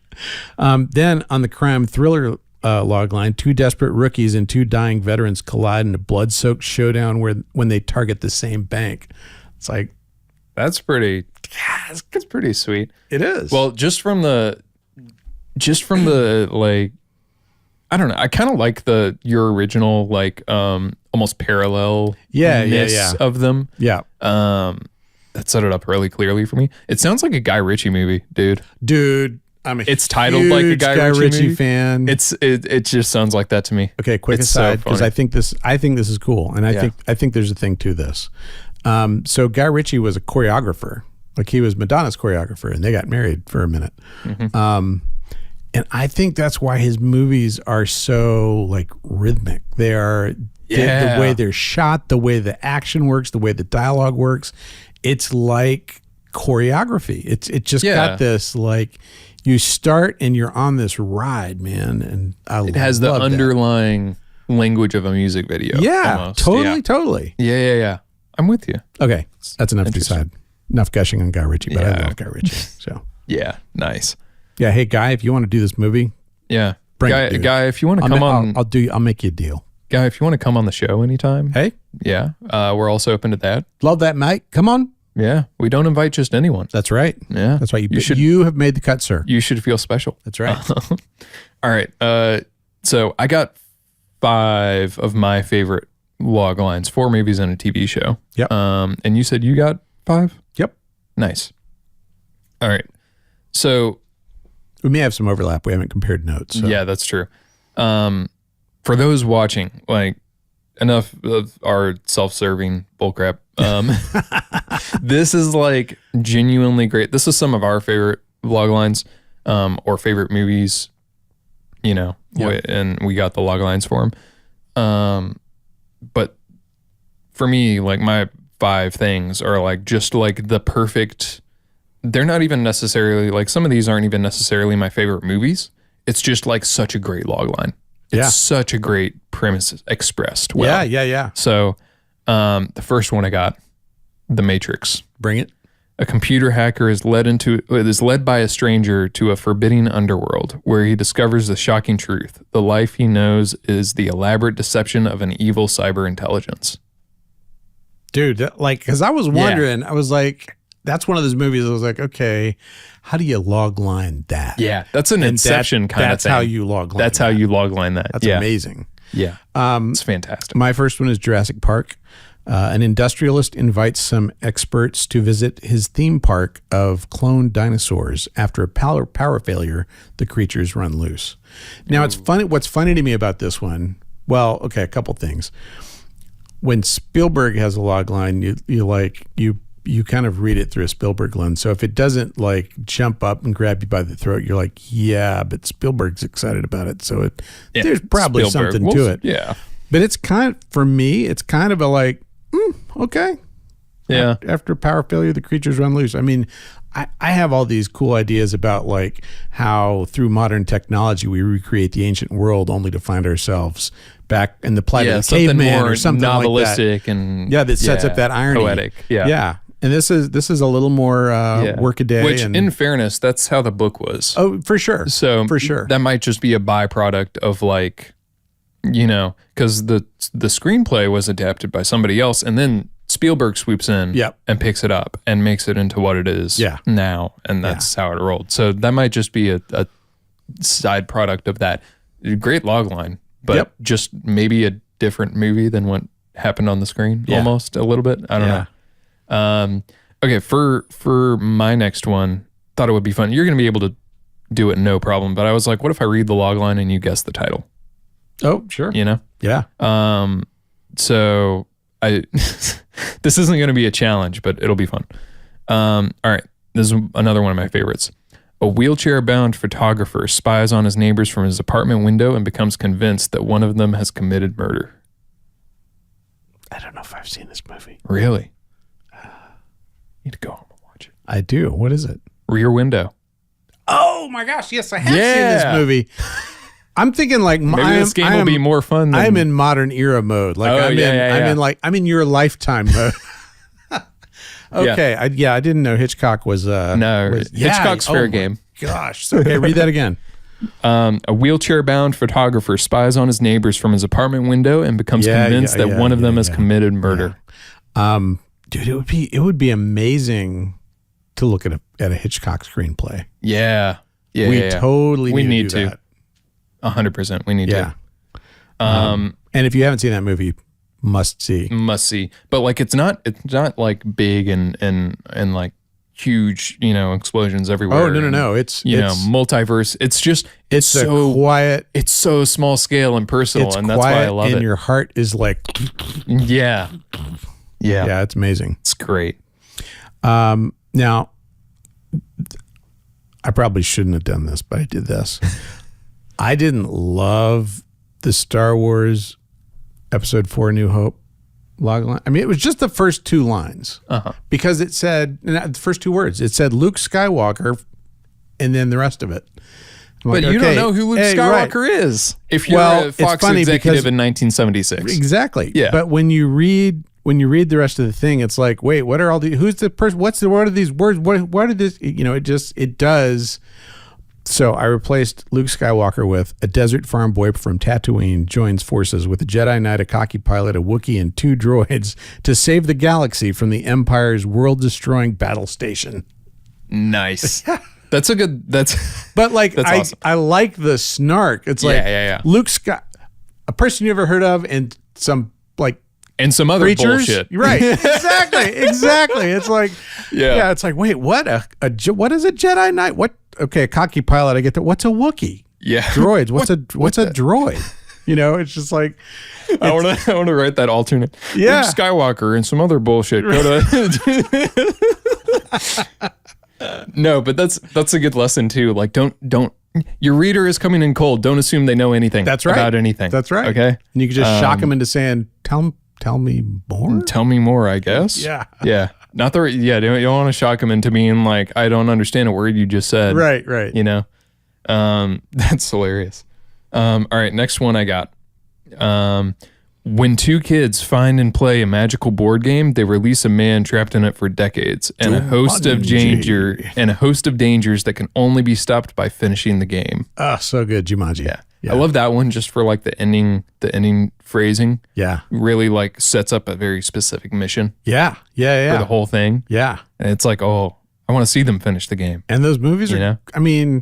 Then on the crime thriller log line, 2 desperate rookies and 2 dying veterans collide in a blood-soaked showdown when they target the same bank. It's like, that's pretty. It's pretty sweet. It is. Well, just from the like, I don't know. I kind of like your original almost parallel of them. Yeah. That set it up really clearly for me. It sounds like a Guy Ritchie movie, dude. I'm a it's titled like a huge Guy Ritchie Ritchie fan. It just sounds like that to me. Okay, quick It's aside, so because funny. I think this is cool, and I think there's a thing to this. So Guy Ritchie was a choreographer, like he was Madonna's choreographer, and they got married for a minute. And I think that's why his movies are so like rhythmic. They are the way they're shot, the way the action works, the way the dialogue works. It's like choreography. It just got this like. You start and you're on this ride, man, and it has the underlying language of a music video. Yeah, almost. totally. Yeah. I'm with you. Okay, that's enough decide. Enough gushing on Guy Ritchie, but I love Guy Ritchie. So yeah, nice. Yeah, hey Guy, if you want to do this movie, bring Guy, it, dude. Guy, if you want to come on, I'll make you a deal. Guy, if you want to come on the show anytime, Hey, we're also open to that. love that, mate. Come on. Yeah, we don't invite just anyone. That's right. Yeah, That's right. You have made the cut, sir. You should feel special. That's right. All right. So I got 5 of my favorite log lines, 4 movies and a TV show. Yep. And you said you got 5? Yep. Nice. All right. So We may have some overlap. We haven't compared notes. So. yeah, that's true. For those watching, like enough of our self-serving bullcrap. This is like genuinely great. This is some of our favorite log lines, or favorite movies, and we got the log lines for them. But for me, like my 5 things are like just like the perfect. They're not even necessarily like some of these aren't even necessarily my favorite movies. It's just like such a great log line. It's such a great premise expressed well. Yeah. So the first one I got, The Matrix. Bring it. A computer hacker is led by a stranger to a forbidding underworld where he discovers the shocking truth. The life he knows is the elaborate deception of an evil cyber intelligence. Dude, because I was wondering, I was like, that's one of those movies I was like, okay, how do you log line that? Yeah, that's an Inception kind of thing. That's how you log line That's how you log line that. That's amazing. Yeah. It's fantastic. My first one is Jurassic Park. An industrialist invites some experts to visit his theme park of cloned dinosaurs. After a power failure, the creatures run loose. Now, it's funny. What's funny to me about this one, well, okay, a couple things. When Spielberg has a log line, you kind of read it through a Spielberg lens. So if it doesn't like jump up and grab you by the throat, you're like, yeah, but Spielberg's excited about it. So there's probably Spielberg. something to it. Yeah. But it's kind of, for me, it's kind of a like, okay. Yeah. After power failure, the creatures run loose. I mean, I have all these cool ideas about like how through modern technology we recreate the ancient world only to find ourselves back in the plight of the caveman or something novelistic like that. And that sets up that irony. Poetic. Yeah. And this is a little more work a day. Which, in fairness, that's how the book was. Oh, for sure. So for sure, that might just be a byproduct of like, because the screenplay was adapted by somebody else, and then Spielberg swoops in and picks it up and makes it into what it is now, and that's how it rolled. So that might just be a side product of that. Great log line, but just maybe a different movie than what happened on the screen, almost a little bit. I don't know. Okay, for my next one, thought it would be fun. You're going to be able to do it no problem, but I was like, what if I read the log line and you guess the title? Oh, sure. Yeah. So this isn't going to be a challenge, but it'll be fun. All right. This is another one of my favorites. A wheelchair-bound photographer spies on his neighbors from his apartment window and becomes convinced that one of them has committed murder. I don't know if I've seen this movie. Really? Need to go home and watch it. I do. What is it? Rear Window. Oh my gosh! Yes, I have seen this movie. I'm thinking like maybe this game will be more fun. I'm in modern era mode. Like I'm in your lifetime mode. Okay, I didn't know Hitchcock was Hitchcock's fair game. Gosh, so, okay, read that again. A wheelchair-bound photographer spies on his neighbors from his apartment window and becomes convinced that one of them has committed murder. Dude, it would be amazing to look at a Hitchcock screenplay. We totally need to do that. 100%. We need to. And if you haven't seen that movie, must see. But like it's not like big and like huge, explosions everywhere. Oh, no. and, It's multiverse. It's just it's so quiet. It's so small scale and personal, It's and quiet, that's why I love and it. your heart is like, Yeah. yeah, it's amazing. It's great. Now, I probably shouldn't have done this, but I did this. I didn't love the Star Wars Episode 4 New Hope logline. I mean, it was just the first two lines because it said, the first two words, it said Luke Skywalker and then the rest of it. But you don't know who Luke Skywalker is if you're a Fox executive in 1976. Exactly. Yeah. But when you read the rest of the thing, it's like, wait, what are all the? Who's the person? What are these words? What are this? It does. So I replaced Luke Skywalker with a desert farm boy from Tatooine joins forces with a Jedi Knight, a cocky pilot, a Wookiee, and 2 droids to save the galaxy from the Empire's world-destroying battle station. Nice. That's a good. But like, that's awesome. I like the snark. It's like Luke a person you ever heard of, and some like. And some other creatures? bullshit. Right. Exactly. It's like, it's like, wait, what what is a Jedi Knight? What? Okay, a cocky pilot. I get that. What's a Wookiee? Yeah. Droids. What's a droid? It's just like, I want to write that alternate. Yeah. Luke Skywalker and some other bullshit. Go to. No, but that's a good lesson too. Like, don't. Your reader is coming in cold. Don't assume they know anything. That's right. About anything. That's right. Okay. And you can just shock them into saying, Tell me more. Tell me more, I guess. Yeah. Yeah. Not the you don't want to shock them into being like, I don't understand a word you just said. Right. That's hilarious. All right, next one I got. When 2 kids find and play a magical board game, they release a man trapped in it for decades and a host of dangers that can only be stopped by finishing the game. Oh, so good, Jumanji. Yeah. I love that one just for like the ending phrasing. Yeah. Really like sets up a very specific mission. Yeah. For the whole thing. Yeah. And it's like, oh, I want to see them finish the game. And those movies are, I mean,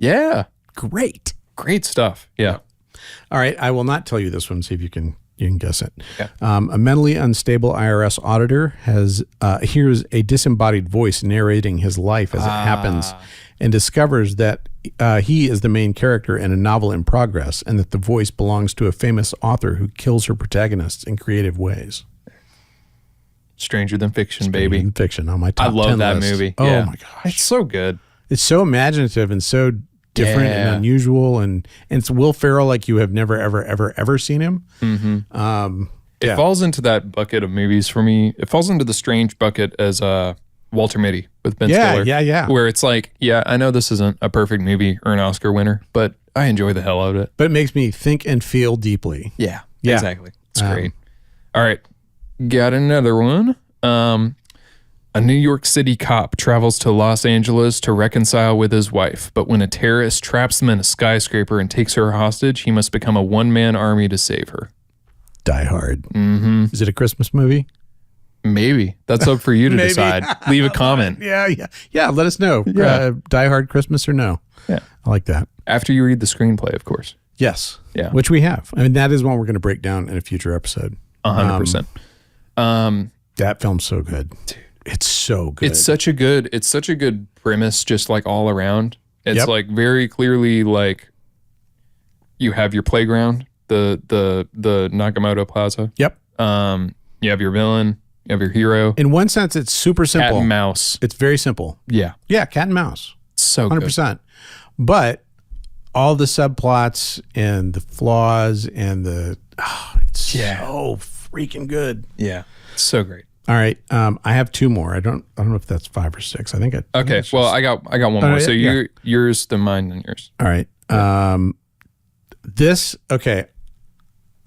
great. Great stuff. Yeah. All right. I will not tell you this one. See if you can guess it. Yeah. A mentally unstable IRS auditor hears a disembodied voice narrating his life as it happens and discovers that he is the main character in a novel in progress and that the voice belongs to a famous author who kills her protagonists in creative ways. Stranger Than Fiction, baby. Stranger Than Fiction on my top 10 list. I love that movie. Oh yeah. my gosh. It's so good. It's so imaginative and so different and unusual, and it's Will Ferrell like you have never, ever seen him. Mm-hmm. It falls into that bucket of movies for me. It falls into the strange bucket as Walter Mitty with Ben Stiller. Yeah. Where it's like, I know this isn't a perfect movie or an Oscar winner, but I enjoy the hell out of it. But it makes me think and feel deeply. Yeah. Exactly. It's great. All right. Got another one. A New York City cop travels to Los Angeles to reconcile with his wife, but when a terrorist traps them in a skyscraper and takes her hostage, he must become a one-man army to save her. Die Hard. Mm-hmm. Is it a Christmas movie? Maybe. That's up for you to decide. Leave a comment. Yeah. Let us know. Yeah. Die Hard Christmas or no? Yeah. I like that. After you read the screenplay, of course. Yes. Yeah. Which we have. I mean, that is one we're going to break down in a future episode. 100%. That film's so good. Dude, it's so good. It's such a good premise, just like all around. It's like very clearly like you have your playground, the Nakamoto Plaza. Yep. You have your villain, you have your hero. In one sense, it's super simple. Cat and mouse. It's very simple. Yeah. Yeah, cat and mouse. So 100%. Good. But all the subplots and the flaws and it's so freaking good. Yeah. So great. All right. I have 2 more. I don't know if that's 5 or 6. I think okay. Well, I got one more. So yours, then mine, then yours. All right.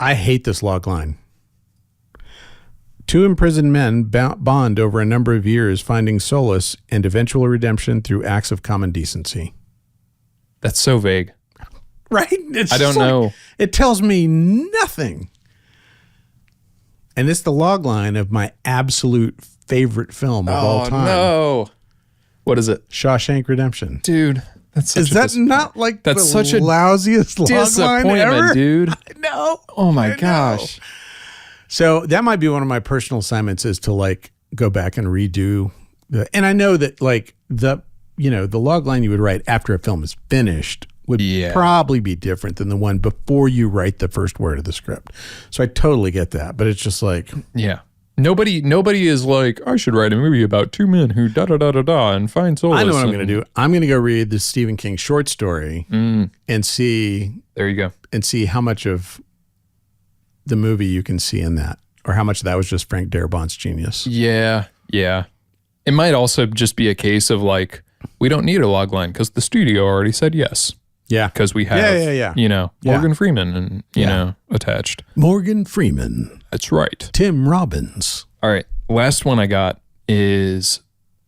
I hate this log line. 2 imprisoned men bond over a number of years, finding solace and eventual redemption through acts of common decency. That's so vague. Right? I don't know. It tells me nothing. And it's the log line of my absolute favorite film of all time. Oh, no. What is it? Shawshank Redemption. Dude, that's such not like that's the such a lousiest log line ever? Dude. No. Oh my gosh. So that might be one of my personal assignments is to like go back and redo And I know that like the log line you would write after a film is finished would probably be different than the one before you write the first word of the script. So I totally get that, but it's just like, yeah. Nobody is like, I should write a movie about two men who da-da-da-da-da and find solace. I know what I'm going to do. I'm going to go read the Stephen King short story and see. There you go. And see how much of the movie you can see in that, or how much of that was just Frank Darabont's genius. Yeah. Yeah. It might also just be a case of like, we don't need a log line because the studio already said yes. Yeah. Because we have, Morgan Freeman and, you know, attached. Morgan Freeman. That's right. Tim Robbins. All right. Last one I got is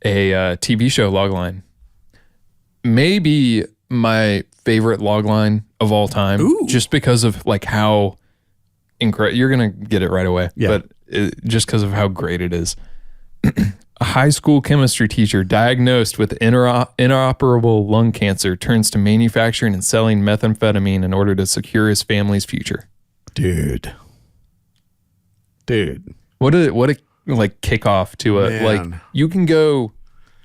a TV show logline. Maybe my favorite logline of all time. Ooh. Just because of like how incredible. You're going to get it right away. Yeah. But just because of how great it is. A high school chemistry teacher diagnosed with inoperable lung cancer turns to manufacturing and selling methamphetamine in order to secure his family's future. Dude. What a like kickoff to a Man. like you can go.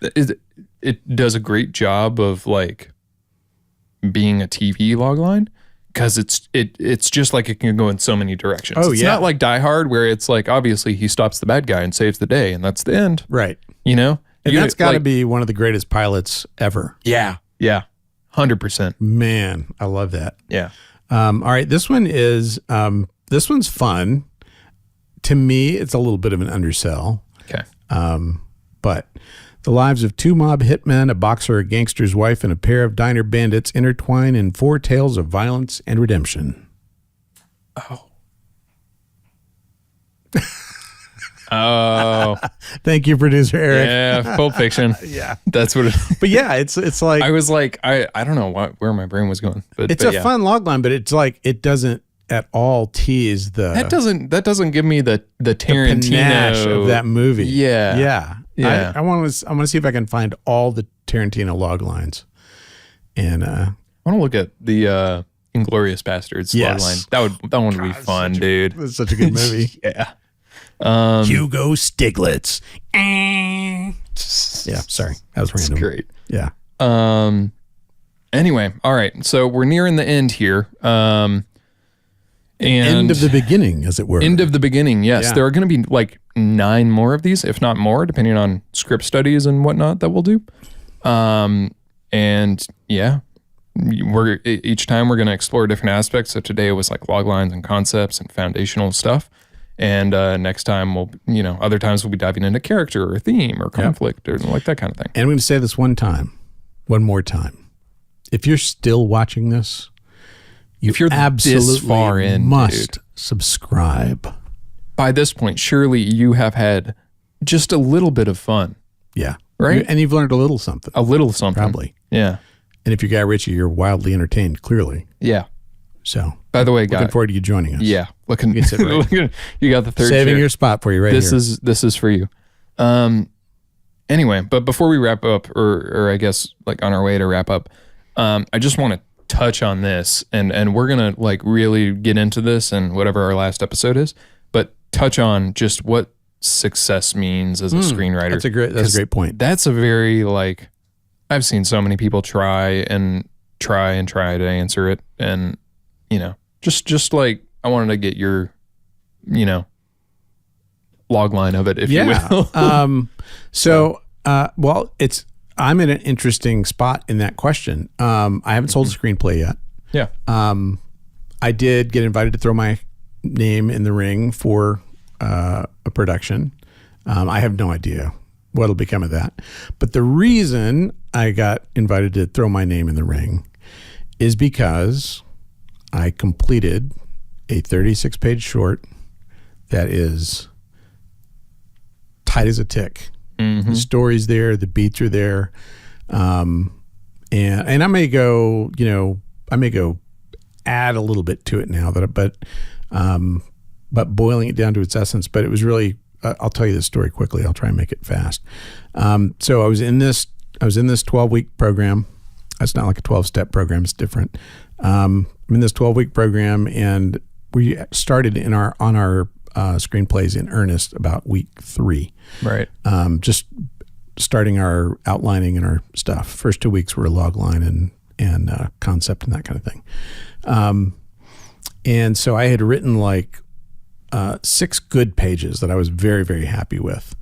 It does a great job of like being a TV logline because it's just like it can go in so many directions. Oh, it's yeah. not like Die Hard where it's like obviously he stops the bad guy and saves the day and that's the end. Right. You know, And that's got to be one of the greatest pilots ever. Yeah. 100%. Man, I love that. Yeah. All right, this one is this one's fun. To me, it's a little bit of an undersell. Okay. But the lives of two mob hitmen, a boxer, a gangster's wife, and a pair of diner bandits intertwine in four tales of violence and redemption. Oh. Thank you, producer Eric. Yeah, Pulp Fiction. Yeah. That's what it But yeah, it's like I was like, I don't know where my brain was going. But it's a fun logline, but it's like it doesn't at all tease the that doesn't give me the Tarantino panache of that movie. Yeah. I want to see if I can find all the Tarantino log lines. And I want to look at the Inglourious Bastards Yes. logline. That one would be fun, dude. It's such a good movie. Yeah. Hugo Stiglitz. Yeah, sorry. That was random. Great. Yeah. Anyway, all right. So we're nearing the end here. And End of the beginning, as it were. End of the beginning, yes. Yeah. There are going to be like 9 more of these, if not more, depending on script studies and whatnot that we'll do. And yeah, each time we're going to explore different aspects. So today it was like log lines and concepts and foundational stuff. And next time other times we'll be diving into character or theme or conflict or like that kind of thing. And I'm going to say this one more time. If you're still watching this, if you're absolutely this far in, must subscribe. By this point, surely you have had just a little bit of fun. Yeah. Right? And you've learned a little something. A little something. Probably. Yeah. And if you're Guy Ritchie, you're wildly entertained, clearly. Yeah. So, by the way, looking forward to you joining us. Yeah. You got the third Saving chair. your spot for you right this here. This is for you. Anyway, but before we wrap up, or I guess like on our way to wrap up, I just want to touch on this, and we're gonna like really get into this and whatever our last episode is, but touch on just what success means as a screenwriter. That's a great point. That's a very like I've seen so many people try to answer it, and just like I wanted to get your log line of it, if you will. I'm in an interesting spot in that question. I haven't sold a screenplay yet. Yeah. I did get invited to throw my name in the ring for a production. I have no idea what'll become of that. But the reason I got invited to throw my name in the ring is because I completed a 36-page short that is tight as a tick. Mm-hmm. The story's there, the beats are there, and I may go, add a little bit to it now but boiling it down to its essence. But it was really, I'll tell you this story quickly. I'll try and make it fast. So I was in this 12-week program. It's not like a 12-step program. It's different. I'm in this 12-week program, and we started on our screenplays in earnest about week 3. Right. Just starting our outlining and our stuff. First 2 weeks were logline and concept and that kind of thing. And so I had written like 6 good pages that I was very, very happy with.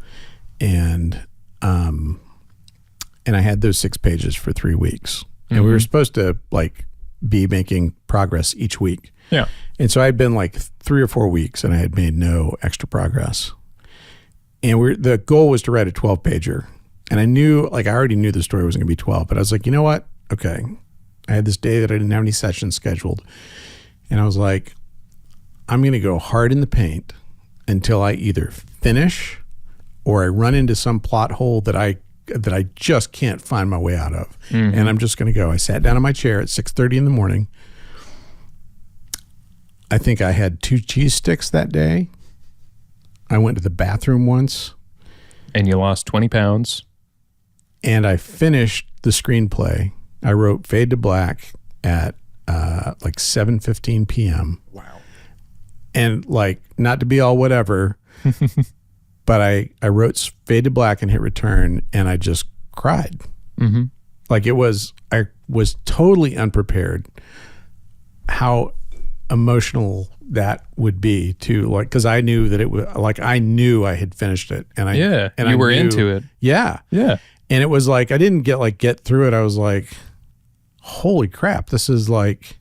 And I had those 6 pages for 3 weeks. And we were supposed to like be making progress each week. Yeah. And so I'd been like 3 or 4 weeks and I had made no extra progress. And the goal was to write a 12-pager. And I knew, like, I already knew the story was going to be 12, but I was like, you know what? Okay. I had this day that I didn't have any sessions scheduled. And I was like, I'm going to go hard in the paint until I either finish or I run into some plot hole that I just can't find my way out of. And I'm just going to go. I sat down in my chair at 6:30 in the morning. I think I had 2 cheese sticks that day. I went to the bathroom once. And you lost 20 pounds. And I finished the screenplay. I wrote Fade to Black at like 7:15 p.m. Wow. And like, not to be all whatever, but I wrote Fade to Black and hit return and I just cried. Like I was totally unprepared how emotional that would be to like, cause I knew that it was like, I knew I had finished it and you were into it. Yeah. Yeah. And it was like, I didn't get through it. I was like, holy crap. This is like,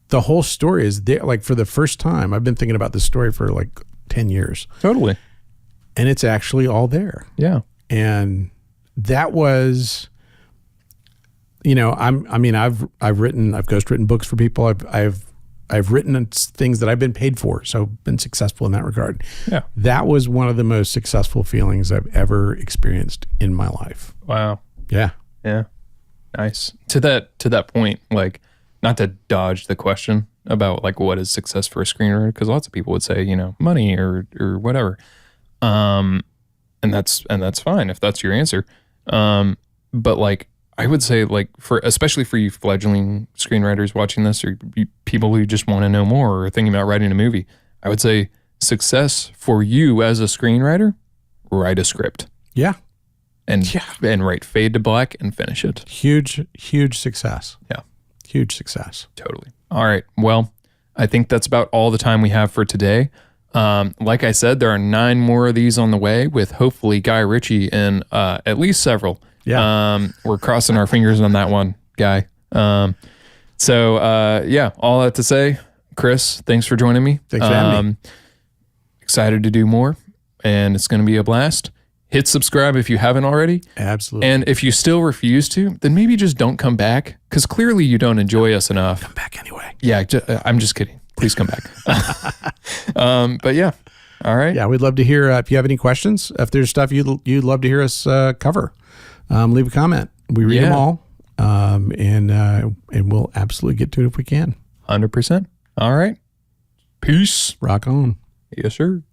the whole story is there. Like for the first time, I've been thinking about this story for like 10 years. Totally. And it's actually all there. Yeah. And that was, you know, I've ghostwritten books for people. I've written things that I've been paid for. So been successful in that regard. Yeah. That was one of the most successful feelings I've ever experienced in my life. Wow. Yeah. Yeah. Nice. To that point, like, not to dodge the question about like what is success for a screenwriter, because lots of people would say, you know, money or whatever. And that's fine if that's your answer. But like, I would say like especially for you fledgling screenwriters watching this or people who just want to know more or thinking about writing a movie, I would say success for you as a screenwriter, write a script. Yeah. And write Fade to Black and finish it. Huge success. Yeah. Huge success. Totally. All right. Well, I think that's about all the time we have for today. Like I said, there are 9 more of these on the way with hopefully Guy Ritchie in at least several. Yeah. We're crossing our fingers on that one, Guy. So all that to say, Chris, thanks for joining me. Thanks for having me. Excited to do more, and it's going to be a blast. Hit subscribe if you haven't already. Absolutely. And if you still refuse to, then maybe just don't come back, because clearly you don't enjoy us enough. Come back anyway. Yeah, I'm just kidding. Please come back. But yeah, all right. Yeah, we'd love to hear if you have any questions. If there's stuff you'd love to hear us cover, leave a comment. We read them all, and we'll absolutely get to it if we can. 100%. All right. Peace. Rock on. Yes, sir.